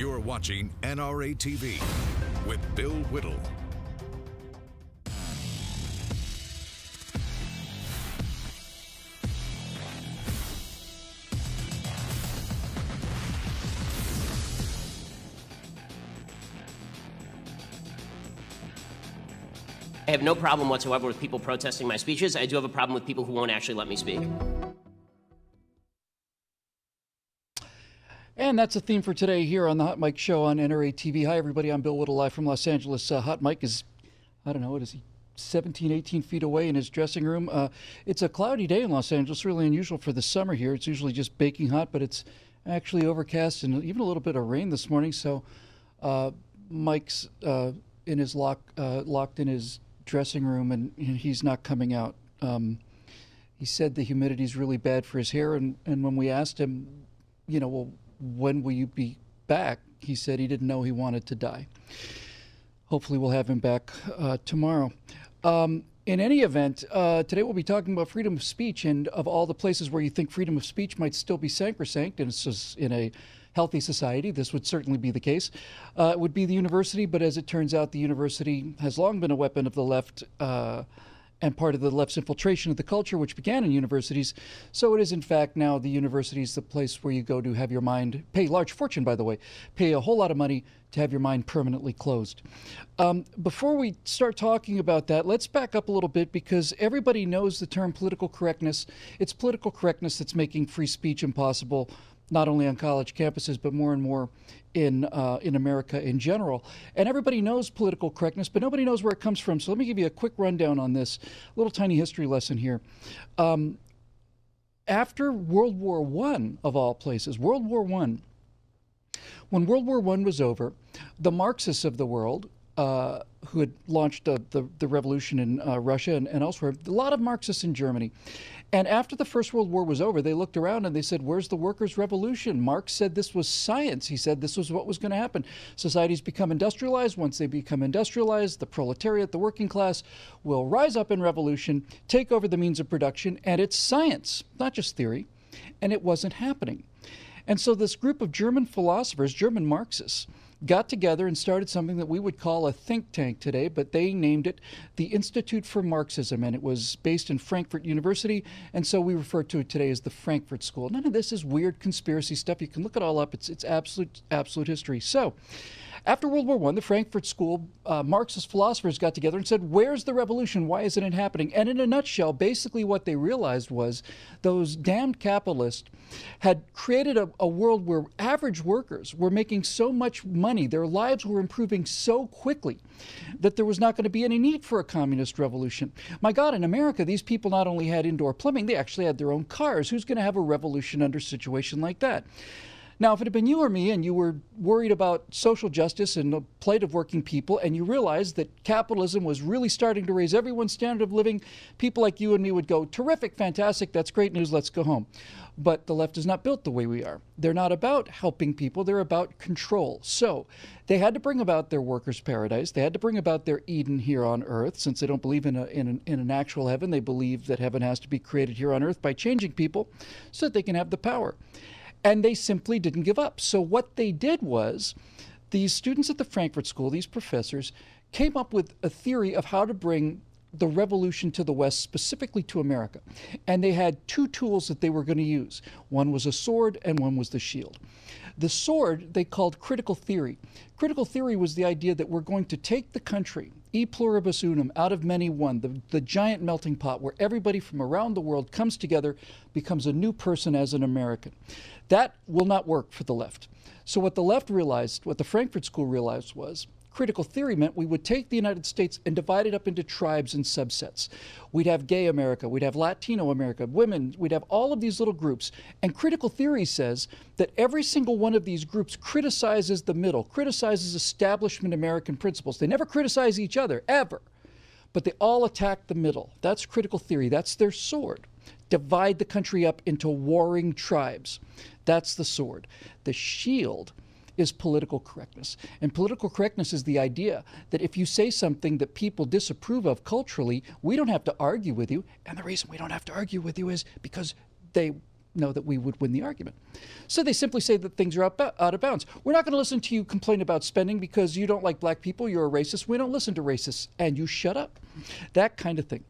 You're watching NRA TV with Bill Whittle. I have no problem whatsoever with people protesting my speeches. I do have a problem with people who won't actually let me speak. And that's a theme for today here on the Hot Mic Show on NRA TV. Hi, everybody. I'm Bill Whittle, live from Los Angeles. Hot Mic is, I don't know, what is he, 17, 18 feet away in his dressing room. It's a cloudy day in Los Angeles, really unusual for the summer here. It's usually just baking hot, but it's actually overcast and even a little bit of rain this morning. So Mike's in his locked in his dressing room, and he's not coming out. He said the humidity is really bad for his hair, and when we asked him, you know, well, when will you be back, he said he didn't know he wanted to die. Hopefully we'll have him back tomorrow. In any event, today we'll be talking about freedom of speech, and of all the places where you think freedom of speech might still be sacrosanct, and it's just in a healthy society, this would certainly be the case. It would be the university, but as it turns out, the university has long been a weapon of the left and part of the left's infiltration of the culture, which began in universities. So it is, in fact, now the university is the place where you go to have your mind, pay a large fortune, by the way, pay a whole lot of money to have your mind permanently closed. Before we start talking about that, let's back up a little bit, because everybody knows the term political correctness. It's political correctness that's making free speech impossible, not only on college campuses, but more and more in America in general. And everybody knows political correctness, but nobody knows where it comes from. So let me give you a quick rundown on this, little tiny history lesson here. After World War I, of all places, World War I, when World War I was over, the Marxists of the world, who had launched the revolution in Russia and elsewhere, a lot of Marxists in Germany. And after the First World War was over, they looked around and they said, where's the workers' revolution? Marx said this was science. He said this was what was going to happen. Societies become industrialized. Once they become industrialized, the proletariat, the working class, will rise up in revolution, take over the means of production, and it's science, not just theory. And it wasn't happening. And so this group of German philosophers, German Marxists, got together and started something that we would call a think tank today, but they named it the Institute for Marxism, and it was based in Frankfurt University, and so we refer to it today as the Frankfurt School. None of this is weird conspiracy stuff. You can look it all up. It's absolute history. So after World War I, the Frankfurt School, Marxist philosophers got together and said, where's the revolution? Why isn't it happening? And in a nutshell, basically what they realized was those damned capitalists had created a world where average workers were making so much money, their lives were improving so quickly, that there was not going to be any need for a communist revolution. My God, in America, these people not only had indoor plumbing, they actually had their own cars. Who's going to have a revolution under a situation like that? Now, if it had been you or me and you were worried about social justice and the plight of working people, and you realized that capitalism was really starting to raise everyone's standard of living, people like you and me would go, terrific, fantastic, that's great news, let's go home. But the left is not built the way we are. They're not about helping people, they're about control. So they had to bring about their workers' paradise. They had to bring about their Eden here on earth. Since they don't believe in an actual heaven, they believe that heaven has to be created here on earth by changing people so that they can have the power. And they simply didn't give up. So what they did was, these students at the Frankfurt School, these professors, came up with a theory of how to bring the revolution to the West, specifically to America. And they had two tools that they were going to use. One was a sword and one was the shield. The sword they called critical theory. Critical theory was the idea that we're going to take the country, e pluribus unum, out of many one, the giant melting pot where everybody from around the world comes together, becomes a new person as an American. That will not work for the left. So what the left realized, what the Frankfurt School realized was, critical theory meant we would take the United States and divide it up into tribes and subsets. We'd have gay America, we'd have Latino America, women, we'd have all of these little groups. And critical theory says that every single one of these groups criticizes the middle, criticizes establishment American principles. They never criticize each other, ever. But they all attack the middle. That's critical theory. That's their sword. Divide the country up into warring tribes. That's the sword. The shield is political correctness. And political correctness is the idea that if you say something that people disapprove of culturally, we don't have to argue with you. And the reason we don't have to argue with you is because they know that we would win the argument. So they simply say that things are out of bounds. We're not going to listen to you complain about spending because you don't like black people, you're a racist. We don't listen to racists, and you shut up. That kind of thing.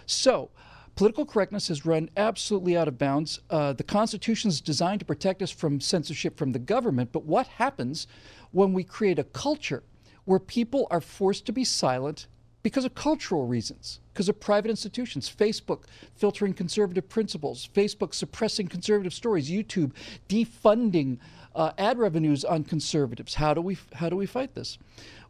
So political correctness has run absolutely out of bounds. The Constitution is designed to protect us from censorship from the government, but what happens when we create a culture where people are forced to be silent because of cultural reasons, because of private institutions, Facebook filtering conservative principles, Facebook suppressing conservative stories, YouTube defunding ad revenues on conservatives? How do we fight this?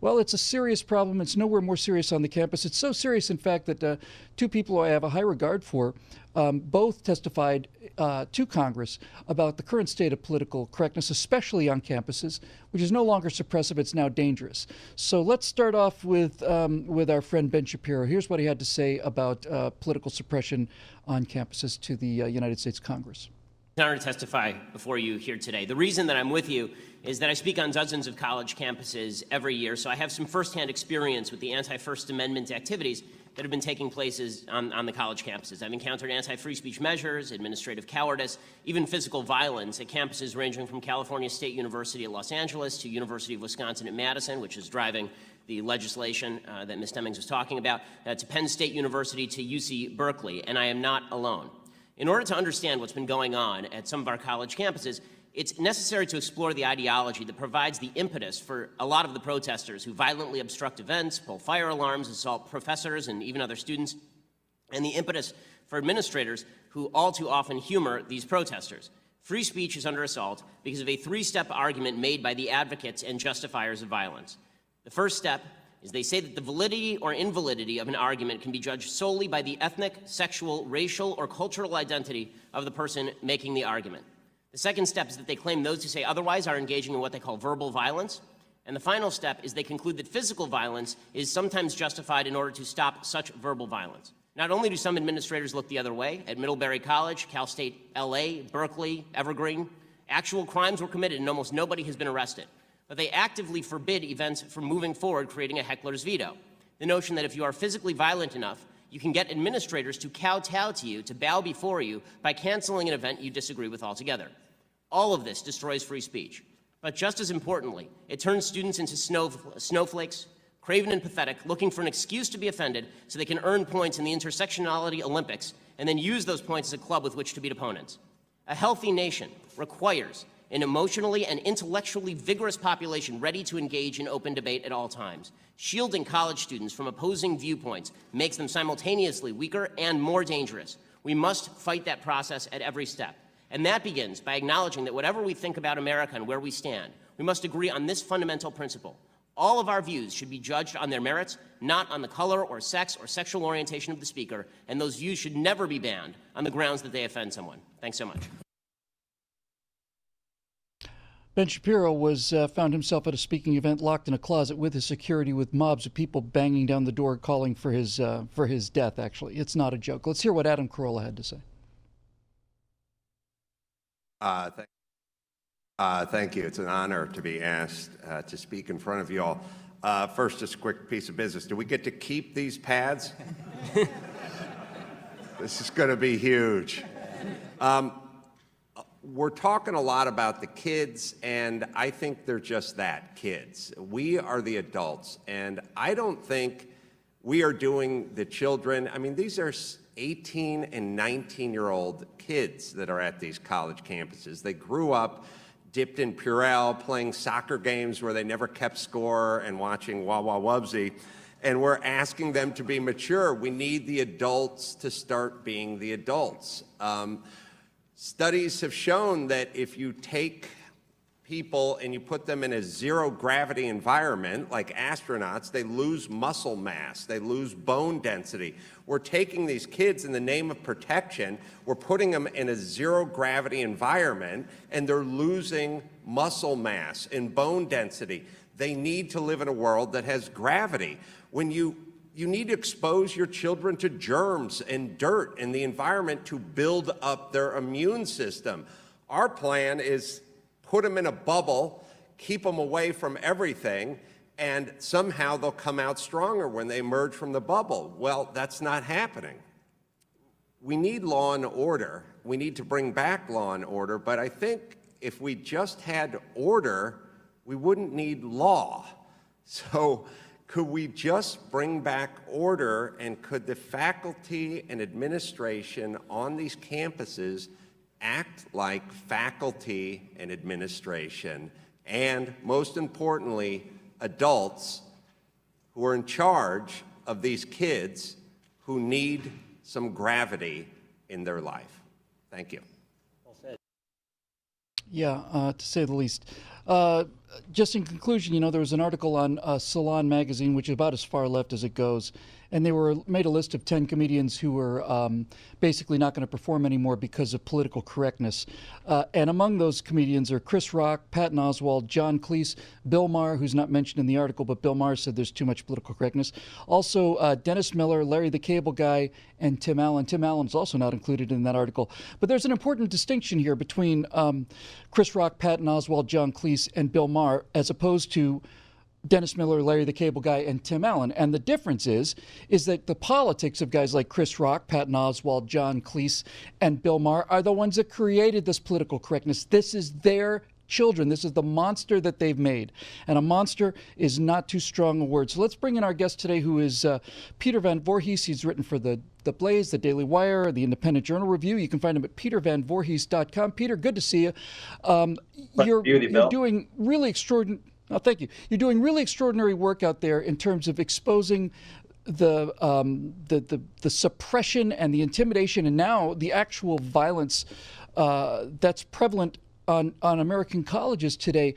Well, it's a serious problem. It's nowhere more serious on the campus. It's so serious, in fact, that two people I have a high regard for both testified to Congress about the current state of political correctness, especially on campuses, which is no longer suppressive, it's now dangerous. So let's start off with our friend Ben Shapiro. Here's what he had to say about political suppression on campuses to the United States Congress. It's an honor to testify before you here today. The reason that I'm with you is that I speak on dozens of college campuses every year, so I have some firsthand experience with the anti-First Amendment activities that have been taking place on the college campuses. I've encountered anti-free speech measures, administrative cowardice, even physical violence at campuses ranging from California State University at Los Angeles to University of Wisconsin at Madison, which is driving the legislation that Ms. Demings was talking about, to Penn State University to UC Berkeley, and I am not alone. In order to understand what's been going on at some of our college campuses, it's necessary to explore the ideology that provides the impetus for a lot of the protesters who violently obstruct events, pull fire alarms, assault professors and even other students, and the impetus for administrators who all too often humor these protesters. Free speech is under assault because of a three-step argument made by the advocates and justifiers of violence. The first step is they say that the validity or invalidity of an argument can be judged solely by the ethnic, sexual, racial, or cultural identity of the person making the argument. The second step is that they claim those who say otherwise are engaging in what they call verbal violence. And the final step is they conclude that physical violence is sometimes justified in order to stop such verbal violence. Not only do some administrators look the other way, at Middlebury College, Cal State LA, Berkeley, Evergreen, actual crimes were committed and almost nobody has been arrested. But they actively forbid events from moving forward, creating a heckler's veto. The notion that if you are physically violent enough, you can get administrators to kowtow to you, to bow before you, by canceling an event you disagree with altogether. All of this destroys free speech. But just as importantly, it turns students into snowflakes, craven and pathetic, looking for an excuse to be offended so they can earn points in the intersectionality Olympics and then use those points as a club with which to beat opponents. A healthy nation requires an emotionally and intellectually vigorous population ready to engage in open debate at all times. Shielding college students from opposing viewpoints makes them simultaneously weaker and more dangerous. We must fight that process at every step. And that begins by acknowledging that whatever we think about America and where we stand, we must agree on this fundamental principle. All of our views should be judged on their merits, not on the color or sex or sexual orientation of the speaker, and those views should never be banned on the grounds that they offend someone. Thanks so much. Ben Shapiro found himself at a speaking event locked in a closet with his security, with mobs of people banging down the door calling for his death, actually. It's not a joke. Let's hear what Adam Carolla had to say. Thank you. It's an honor to be asked to speak in front of you all. First, just a quick piece of business. Do we get to keep these pads? This is going to be huge. We're talking a lot about the kids, and I think they're just that, kids. We are the adults, and I don't think we are doing the children. I mean, these are 18 and 19-year-old kids that are at these college campuses. They grew up dipped in Purell, playing soccer games where they never kept score and watching Wah Wah Wubsy. And we're asking them to be mature. We need the adults to start being the adults. Studies have shown that if you take people and you put them in a zero-gravity environment, like astronauts, they lose muscle mass, they lose bone density. We're taking these kids in the name of protection, we're putting them in a zero-gravity environment, and they're losing muscle mass and bone density. They need to live in a world that has gravity. When you need to expose your children to germs and dirt and the environment to build up their immune system. Our plan is put them in a bubble, keep them away from everything, and somehow they'll come out stronger when they emerge from the bubble. Well, that's not happening. we need law and order. We need to bring back law and order, but I think if we just had order, we wouldn't need law. So could we just bring back order, and could the faculty and administration on these campuses act like faculty and administration, and most importantly, adults who are in charge of these kids who need some gravity in their life? Thank you. Yeah, to say the least. Just in conclusion, there was an article on Salon magazine, which is about as far left as it goes, and they made a list of 10 comedians who were basically not going to perform anymore because of political correctness. And among those comedians are Chris Rock, Patton Oswalt, John Cleese, Bill Maher, who's not mentioned in the article, but Bill Maher said there's too much political correctness. Also, Dennis Miller, Larry the Cable Guy, and Tim Allen. Tim Allen's also not included in that article. But there's an important distinction here between Chris Rock, Patton Oswalt, John Cleese, and Bill Maher, as opposed to Dennis Miller, Larry the Cable Guy, and Tim Allen. And the difference is that the politics of guys like Chris Rock, Patton Oswalt, John Cleese, and Bill Maher are the ones that created this political correctness. This is their children. This is the monster that they've made. And a monster is not too strong a word. So let's bring in our guest today, who is Peter Van Voorhis. He's written for the Blaze, the Daily Wire, the Independent Journal Review. You can find him at petervanvoorhis.com. Peter, good to see you. You're doing really extraordinary. Oh, thank you. You're doing really extraordinary work out there in terms of exposing the suppression and the intimidation, and now the actual violence that's prevalent on American colleges today.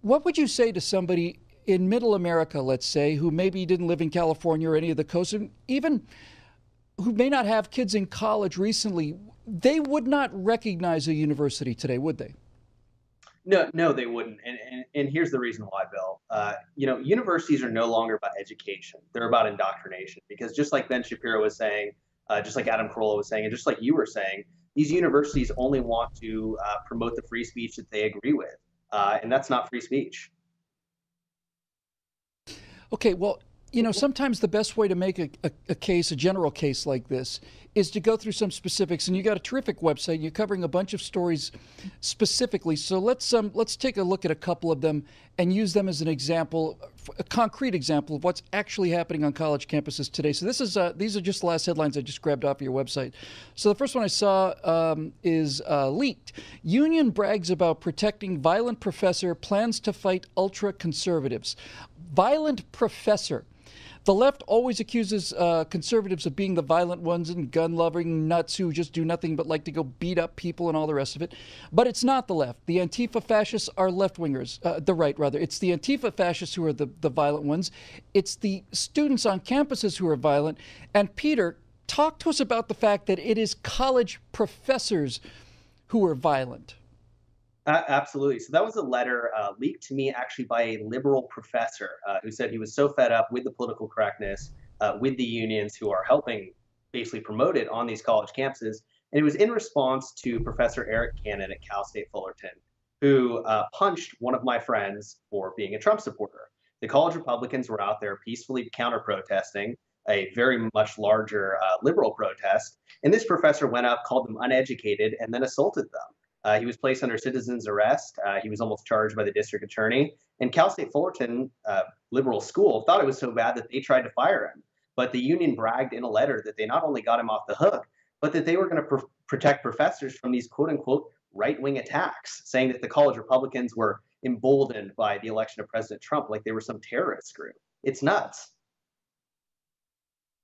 What would you say to somebody in Middle America, let's say, who maybe didn't live in California or any of the coasts, and even who may not have kids in college recently? They would not recognize a university today, would they? No, they wouldn't. And here's the reason why, Bill. Universities are no longer about education. They're about indoctrination. Because just like Ben Shapiro was saying, just like Adam Carolla was saying, and just like you were saying, these universities only want to promote the free speech that they agree with. And that's not free speech. Okay, well, sometimes the best way to make a case, a general case like this, is to go through some specifics. And you got a terrific website. You're covering a bunch of stories specifically. So let's take a look at a couple of them and use them as an example, a concrete example of what's actually happening on college campuses today. So these are just the last headlines I just grabbed off your website. So the first one I saw is leaked. Union brags about protecting violent professor, plans to fight ultra conservatives. Violent professor. The left always accuses conservatives of being the violent ones and gun-loving nuts who just do nothing but like to go beat up people and all the rest of it. But it's not the left. The Antifa fascists are left-wingers, the right, rather. It's the Antifa fascists who are the violent ones. It's the students on campuses who are violent. And Peter, talk to us about the fact that it is college professors who are violent. Absolutely. So that was a letter leaked to me actually by a liberal professor who said he was so fed up with the political correctness, with the unions who are helping basically promote it on these college campuses. And it was in response to Professor Eric Cannon at Cal State Fullerton, who punched one of my friends for being a Trump supporter. The college Republicans were out there peacefully counter-protesting a very much larger liberal protest. And this professor went up, called them uneducated, and then assaulted them. He was placed under citizen's arrest. He was almost charged by the district attorney. And Cal State Fullerton liberal school thought it was so bad that they tried to fire him. But the union bragged in a letter that they not only got him off the hook, but that they were going to protect professors from these quote unquote right-wing attacks, saying that the college Republicans were emboldened by the election of President Trump like they were some terrorist group. It's nuts.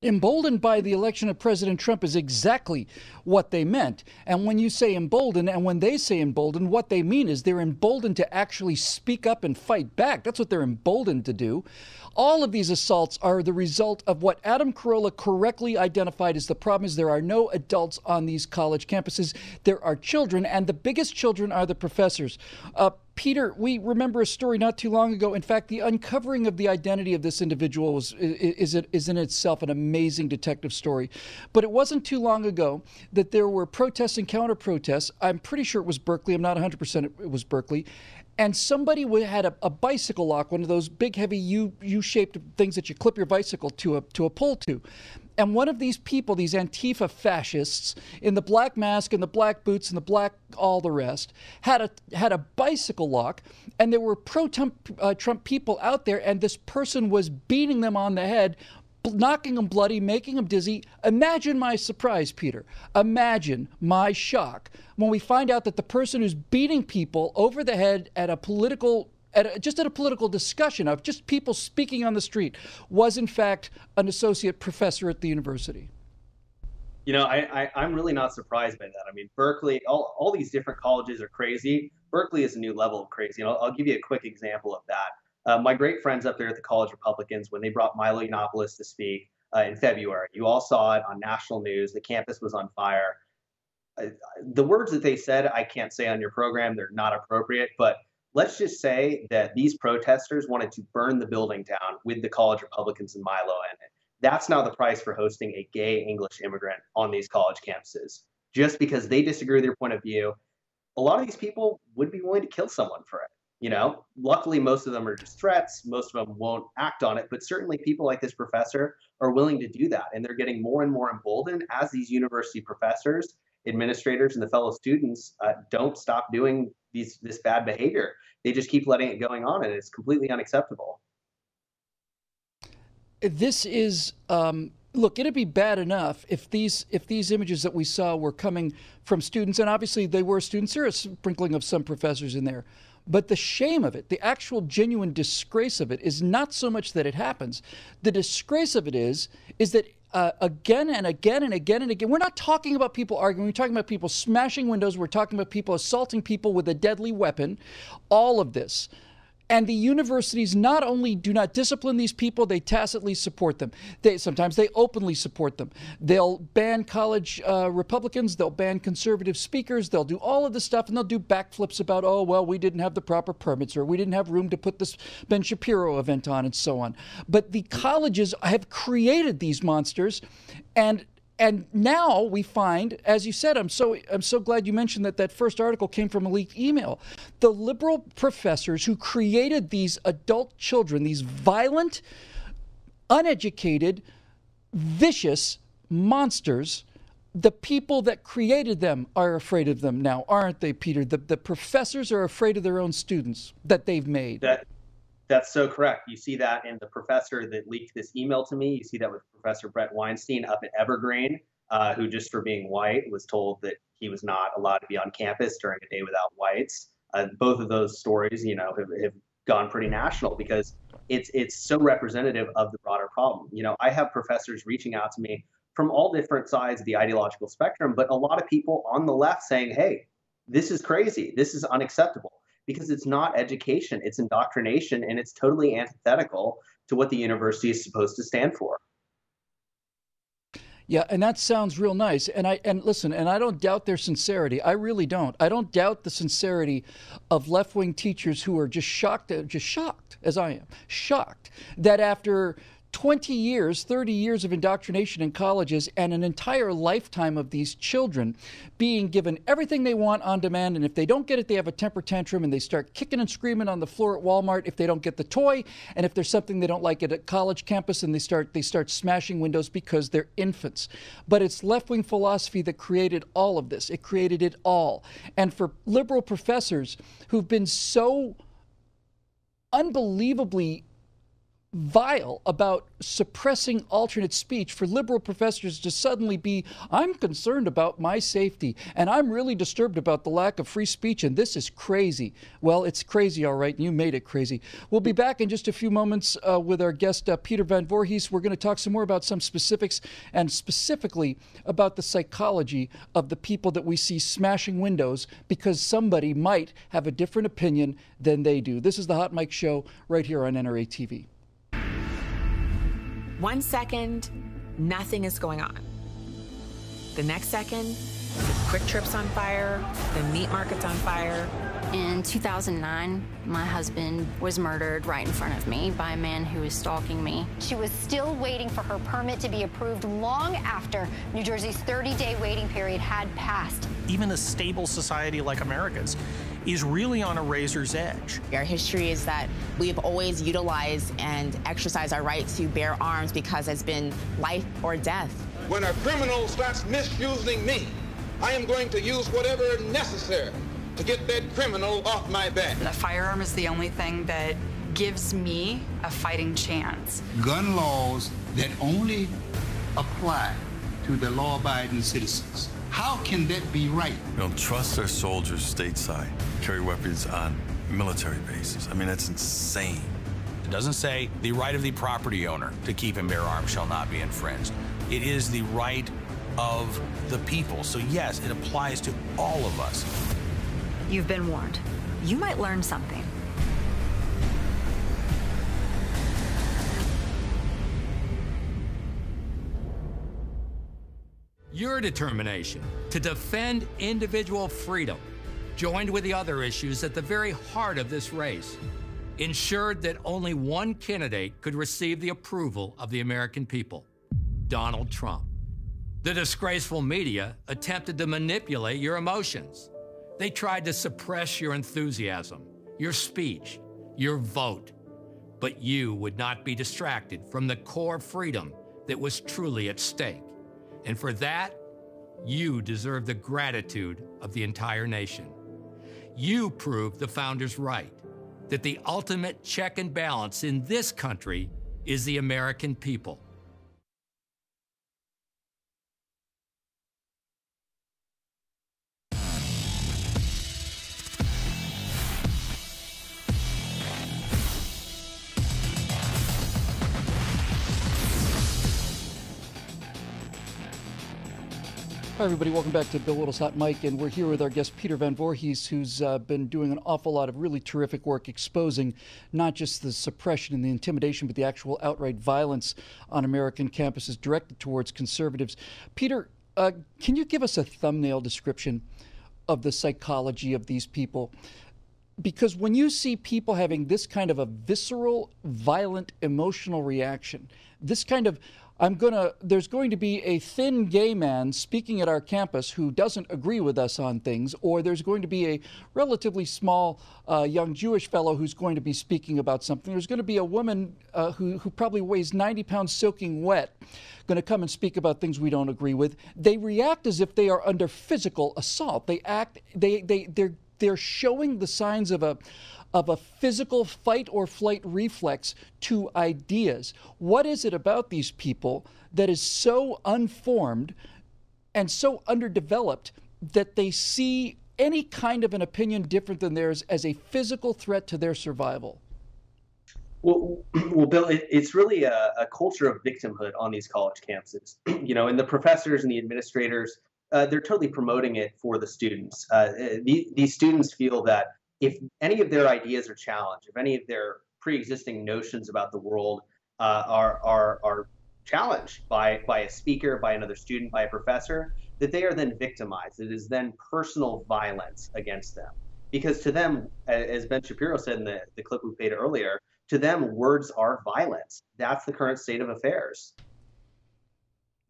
Emboldened by the election of President Trump is exactly what they meant. And when you say emboldened, and when they say emboldened, what they mean is they're emboldened to actually speak up and fight back. That's what they're emboldened to do. All of these assaults are the result of what Adam Carolla correctly identified as the problem is there are no adults on these college campuses. There are children, and the biggest children are the professors. Peter, we remember a story not too long ago. In fact, the uncovering of the identity of this individual is in itself an amazing detective story. But it wasn't too long ago that there were protests and counter-protests. I'm pretty sure it was Berkeley. I'm not 100% it was Berkeley. And somebody had a bicycle lock, one of those big, heavy U-shaped things that you clip your bicycle to a pole to. And one of these people, these Antifa fascists in the black mask and the black boots and the black all the rest, had a bicycle lock, and there were pro-Trump people out there, and this person was beating them on the head, knocking them bloody, making them dizzy. Imagine my surprise, Peter. Imagine my shock when we find out that the person who's beating people over the head at a political discussion of just people speaking on the street was in fact an associate professor at the university. You know, I'm really not surprised by that. I mean, Berkeley, all these different colleges are crazy. Berkeley is a new level of crazy. And I'll give you a quick example of that. My great friends up there at the College Republicans, when they brought Milo Yiannopoulos to speak in February, you all saw it on national news. The campus was on fire. The words that they said, I can't say on your program, they're not appropriate, but let's just say that these protesters wanted to burn the building down with the College Republicans and Milo in it. That's now the price for hosting a gay English immigrant on these college campuses. Just because they disagree with your point of view, a lot of these people would be willing to kill someone for it. You know, luckily, most of them are just threats. Most of them won't act on it. But certainly people like this professor are willing to do that. And they're getting more and more emboldened as these university professors, administrators, and the fellow students don't stop doing this bad behavior. They just keep letting it going on, and it's completely unacceptable. This is, look, it'd be bad enough if these images that we saw were coming from students, and obviously they were students. There is a sprinkling of some professors in there. But the shame of it, the actual genuine disgrace of it, is not so much that it happens. The disgrace of it is that again and again and again and again, we're not talking about people arguing. We're talking about people smashing windows. We're talking about people assaulting people with a deadly weapon. All of this. And the universities not only do not discipline these people, they tacitly support them. Sometimes they openly support them. They'll ban college Republicans. They'll ban conservative speakers. They'll do all of this stuff, and they'll do backflips about, oh, well, we didn't have the proper permits, or we didn't have room to put this Ben Shapiro event on, and so on. But the colleges have created these monsters, and now we find, as you said, I'm so glad you mentioned that first article came from a leaked email. The liberal professors who created these adult children, these violent, uneducated, vicious monsters, the people that created them are afraid of them now, aren't they, Peter? The professors are afraid of their own students that they've made. That's so correct. You see that in the professor that leaked this email to me. You see that with Professor Brett Weinstein up at Evergreen, who just for being white was told that he was not allowed to be on campus during a day without whites. Both of those stories, you know, have gone pretty national because it's so representative of the broader problem. You know, I have professors reaching out to me from all different sides of the ideological spectrum, but a lot of people on the left saying, hey, this is crazy. This is unacceptable. Because it's not education, it's indoctrination, and it's totally antithetical to what the university is supposed to stand for. Yeah, and that sounds real nice. And listen, I don't doubt their sincerity. I really don't. I don't doubt the sincerity of left-wing teachers who are just shocked, as I am, shocked that after 20 years, 30 years of indoctrination in colleges and an entire lifetime of these children being given everything they want on demand, and if they don't get it, they have a temper tantrum and they start kicking and screaming on the floor at Walmart if they don't get the toy, and if there's something they don't like at a college campus, and they start smashing windows because they're infants. But it's left-wing philosophy that created all of this. It created it all. And for liberal professors who've been so unbelievably vile about suppressing alternate speech, for liberal professors to suddenly be, I'm concerned about my safety, and I'm really disturbed about the lack of free speech, and this is crazy. Well, it's crazy, all right, and you made it crazy. We'll be back in just a few moments with our guest, Peter Van Voorhis. We're going to talk some more about some specifics, and specifically about the psychology of the people that we see smashing windows because somebody might have a different opinion than they do. This is the Hot Mic Show right here on NRA TV. 1 second, nothing is going on. The next second, Quick Trip's on fire, the meat market's on fire. In 2009, my husband was murdered right in front of me by a man who was stalking me. She was still waiting for her permit to be approved long after New Jersey's 30-day waiting period had passed. Even a stable society like America's is really on a razor's edge. Our history is that we have always utilized and exercised our right to bear arms because it's been life or death. When a criminal starts misusing me, I am going to use whatever necessary to get that criminal off my back. A firearm is the only thing that gives me a fighting chance. Gun laws that only apply to the law-abiding citizens. How can that be right? We don't trust our soldiers stateside, carry weapons on military bases. I mean, that's insane. It doesn't say the right of the property owner to keep and bear arms shall not be infringed. It is the right of the people. So yes, it applies to all of us. You've been warned. You might learn something. Your determination to defend individual freedom, joined with the other issues at the very heart of this race, ensured that only one candidate could receive the approval of the American people, Donald Trump. The disgraceful media attempted to manipulate your emotions. They tried to suppress your enthusiasm, your speech, your vote. But you would not be distracted from the core freedom that was truly at stake. And for that, you deserve the gratitude of the entire nation. You proved the founders right, that the ultimate check and balance in this country is the American people. Hi, everybody. Welcome back to Bill Whittle's Hot Mic, and we're here with our guest, Peter Van Voorhis, who's been doing an awful lot of really terrific work exposing not just the suppression and the intimidation, but the actual outright violence on American campuses directed towards conservatives. Peter, can you give us a thumbnail description of the psychology of these people? Because when you see people having this kind of a visceral, violent, emotional reaction, this kind of there's going to be a thin gay man speaking at our campus who doesn't agree with us on things, or there's going to be a relatively small young Jewish fellow who's going to be speaking about something. There's going to be a woman who probably weighs 90 pounds soaking wet going to come and speak about things we don't agree with. They react as if they are under physical assault. They're showing the signs of a physical fight or flight reflex to ideas. What is it about these people that is so unformed and so underdeveloped that they see any kind of an opinion different than theirs as a physical threat to their survival? Well, Bill, it's really a culture of victimhood on these college campuses. You know, and the professors and the administrators, they're totally promoting it for the students. These students feel that if any of their ideas are challenged, if any of their pre-existing notions about the world are challenged by a speaker, by another student, by a professor, that they are then victimized. It is then personal violence against them. Because to them, as Ben Shapiro said in the clip we played earlier, to them, words are violence. That's the current state of affairs.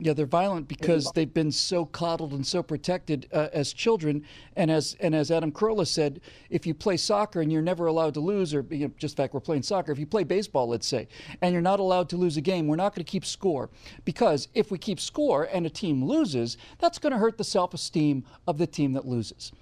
Yeah, they're violent because they've been so coddled and so protected as children. And as Adam Carolla said, if you play soccer and you're never allowed to lose, or just the fact we're playing soccer, if you play baseball, let's say, and you're not allowed to lose a game, we're not going to keep score. Because if we keep score and a team loses, that's going to hurt the self-esteem of the team that loses.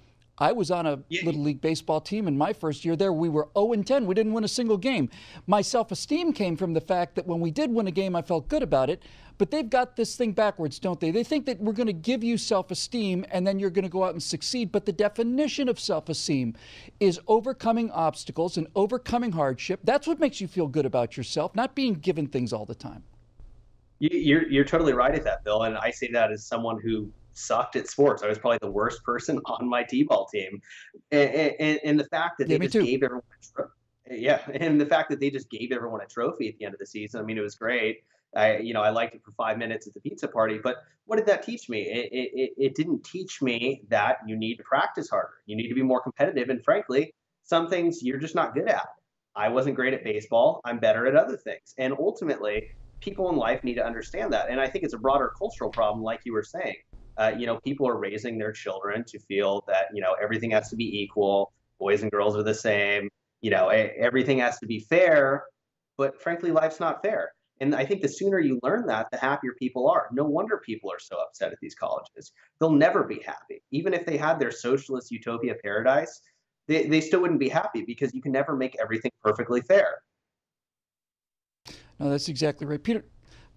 I was on a Little League baseball team in my first year there. We were 0-10. We didn't win a single game. My self-esteem came from the fact that when we did win a game, I felt good about it. But they've got this thing backwards, don't they? They think that we're going to give you self-esteem and then you're going to go out and succeed. But the definition of self-esteem is overcoming obstacles and overcoming hardship. That's what makes you feel good about yourself, not being given things all the time. You're totally right at that, Bill. And I say that as someone who sucked at sports. I was probably the worst person on my t-ball team. And the fact that they just gave everyone and the fact that they just gave everyone a trophy at the end of the season, I mean, it was great. I liked it for 5 minutes at the pizza party, but what did that teach me? It didn't teach me that you need to practice harder. You need to be more competitive. And frankly, some things you're just not good at. I wasn't great at baseball. I'm better at other things. And ultimately, people in life need to understand that. And I think it's a broader cultural problem, like you were saying. People are raising their children to feel that, everything has to be equal. boys and girls are the same. You know, everything has to be fair, but frankly, life's not fair. And I think the sooner you learn that, the happier people are. No wonder people are so upset at these colleges. They'll never be happy. Even if they had their socialist utopia paradise, they still wouldn't be happy because you can never make everything perfectly fair. No, that's exactly right. Peter,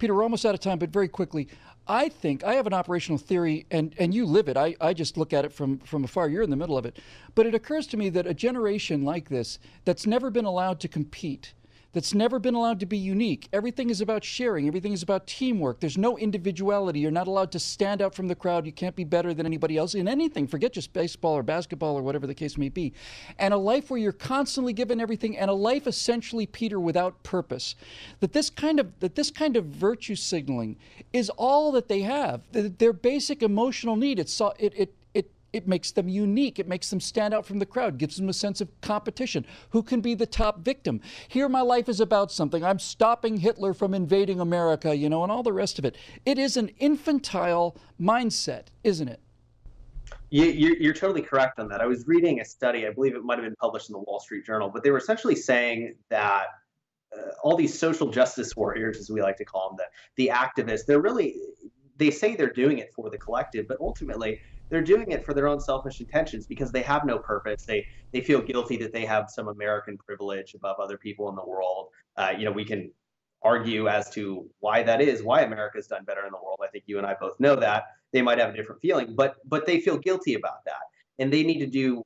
we're almost out of time, but very quickly, I think I have an operational theory, and you live it. I just look at it from afar. You're in the middle of it. But it occurs to me that a generation like this that's never been allowed to compete, that's never been allowed to be unique. Everything is about sharing. Everything is about teamwork. There's no individuality. You're not allowed to stand out from the crowd. You can't be better than anybody else in anything. Forget just baseball or basketball or whatever the case may be. And a life where you're constantly given everything, and a life essentially, Peter, without purpose. That this kind of virtue signaling is all that they have. Their basic emotional need. It makes them unique. It makes them stand out from the crowd, gives them a sense of competition. Who can be the top victim? Here, my life is about something. I'm stopping Hitler from invading America, you know, and all the rest of it. It is an infantile mindset, isn't it? You're totally correct on that. I was reading a study, I believe it might have been published in the Wall Street Journal, but they were essentially saying that all these social justice warriors, as we like to call them, the activists, they say they're doing it for the collective, but ultimately they're doing it for their own selfish intentions because they have no purpose. They feel guilty that they have some American privilege above other people in the world. You know, we can argue as to why that is, why America's done better in the world. I think you and I both know that. They might have a different feeling, but they feel guilty about that. And they need to do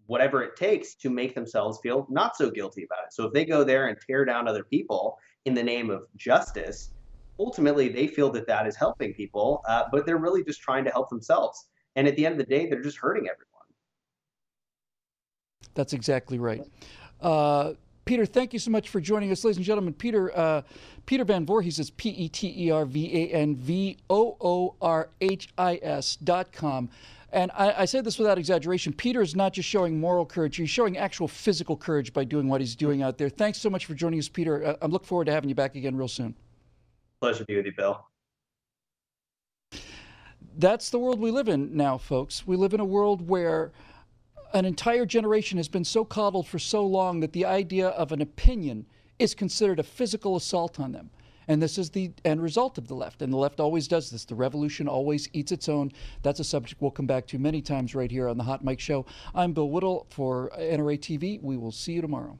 whatever it takes to make themselves feel not so guilty about it. So if they go there and tear down other people in the name of justice, ultimately they feel that that is helping people, but they're really just trying to help themselves. And at the end of the day, they're just hurting everyone. That's exactly right. Peter, thank you so much for joining us. Ladies and gentlemen, Peter Van Voorhis is PeterVanVoorhis.com. And I say this without exaggeration. Peter is not just showing moral courage. He's showing actual physical courage by doing what he's doing out there. Thanks so much for joining us, Peter. I look forward to having you back again real soon. Pleasure to be with you, Bill. That's the world we live in now, folks. We live in a world where an entire generation has been so coddled for so long that the idea of an opinion is considered a physical assault on them. And this is the end result of the left. And the left always does this. The revolution always eats its own. That's a subject we'll come back to many times right here on the Hot Mic Show. I'm Bill Whittle for NRA TV. We will see you tomorrow.